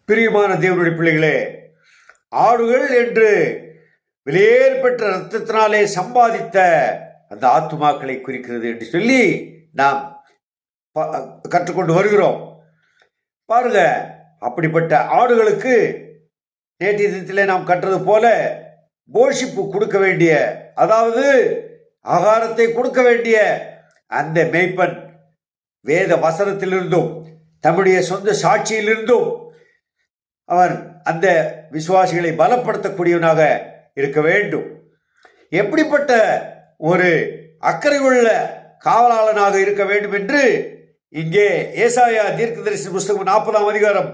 பிரியமான தேவனுடைய பிள்ளைகளே, ஆடுகள் என்று வெளியேறு பெற்ற இரத்தத்தினாலே சம்பாதித்த அந்த ஆத்துமாக்களை குறிக்கிறது என்று சொல்லி நாம் கற்றுக்கொண்டு வருகிறோம். பாருங்க, அப்படிப்பட்ட ஆடுகளுக்கு நேற்றைய தினத்திலே நாம் கற்றது போல போஷிப்பு கொடுக்க வேண்டிய, அதாவது ஆகாரத்தை கொடுக்க வேண்டிய அந்த மேய்ப்பன் வேத வசனத்திலிருந்தும் தம்முடைய சொந்த சாட்சியிலிருந்தும் அவன் அந்த விசுவாசிகளை பலப்படுத்தக்கூடியவனாக இருக்க வேண்டும். எப்படிப்பட்ட ஒரு அக்கறை உள்ள காவலாளனாக இருக்க வேண்டும் என்று இங்கே ஏசாயா தீர்க்கதரிசி புஸ்தகம் 40ஆம் அதிகாரம்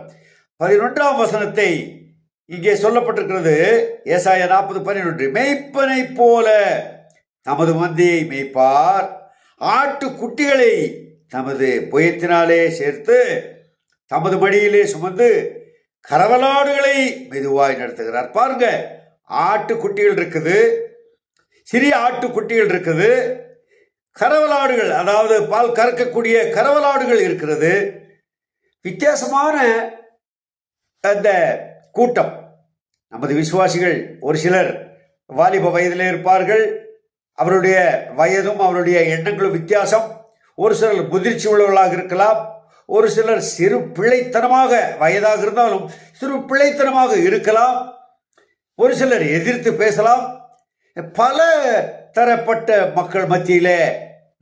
11ஆம் வசனத்தை இங்கே சொல்லப்பட்டிருக்கிறது. ஏசாயா 40:11, மேய்ப்பனை போல தமது மந்தையை மேய்ப்பார், ஆட்டு குட்டிகளை தமது புயத்தினாலே சேர்த்து தமது மடியிலே சுமந்து கரவலாடுகளை மெதுவாய் நடத்துகிறார். பாருங்க, ஆட்டு குட்டிகள் இருக்குது, சிறிய ஆட்டு குட்டிகள் இருக்குது, கரவலாடுகள், அதாவது பால் கறக்கக்கூடிய கரவலாடுகள் இருக்கிறது. வித்தியாசமான அந்த கூட்டம். நமது விசுவாசிகள் ஒரு சிலர் வாலிப வயதிலே இருப்பார்கள். அவருடைய வயதும் அவருடைய எண்ணங்களும் வித்தியாசம். ஒரு சிலர் முதிர்ச்சி உள்ளவர்களாக இருக்கலாம், ஒரு சிலர் சிறு பிள்ளைத்தனமாக, வயதாக இருந்தாலும் சிறு பிள்ளைத்தனமாக இருக்கலாம், ஒரு சிலர் எதிர்த்து பேசலாம். பல தரப்பட்ட மக்கள் மத்தியிலே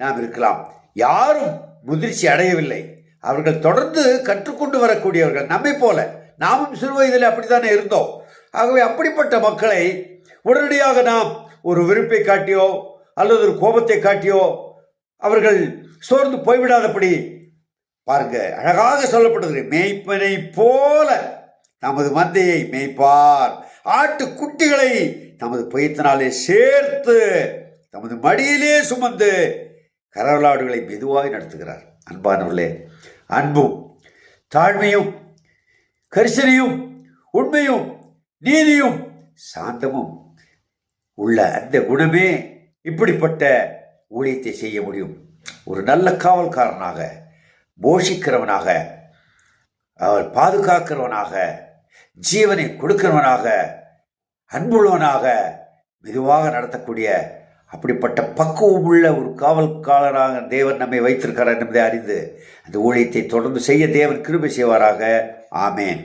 நாம் இருக்கலாம். யாரும் முதிர்ச்சி அடையவில்லை. அவர்கள் தொடர்ந்து கற்றுக்கொண்டு வரக்கூடியவர்கள். நம்மை போல நாமும் சிறு வயதில் அப்படித்தானே இருந்தோம். ஆகவே அப்படிப்பட்ட மக்களை உடனடியாக நாம் ஒரு வெறுப்பை காட்டியோ அல்லது ஒரு கோபத்தை காட்டியோ அவர்கள் சோர்ந்து போய்விடாதபடி பாருங்க, அழகாக சொல்லப்படுது, மேய்ப்பனை போல தமது மந்தையை மேய்ப்பார், ஆட்டு குட்டிகளை தமது புயத்தினாலே சேர்த்து தமது மடியிலே சுமந்து கரவலாடுகளை மெதுவாய் நடத்துகிறார். அன்பானவர்களே, அன்பும் தாழ்மையும் கரிசனையும் உண்மையும் நீதியும் சாந்தமும் உள்ள அந்த குணமே இப்படிப்பட்ட ஊழியத்தை செய்ய முடியும். ஒரு நல்ல காவல்காரனாக, போஷிக்கிறவனாக, அவர் பாதுகாக்கிறவனாக, ஜீவனை கொடுக்கிறவனாக, அன்புள்ளவனாக, மெதுவாக நடத்தக்கூடிய அப்படிப்பட்ட பக்குவம் உள்ள ஒரு காவல்காரராக தேவன் நம்மை வைத்திருக்கிறார் என்பதை அறிந்து அந்த ஊழியத்தை தொடர்ந்து செய்ய தேவன் கிருபை செய்வாராக. ஆமேன்.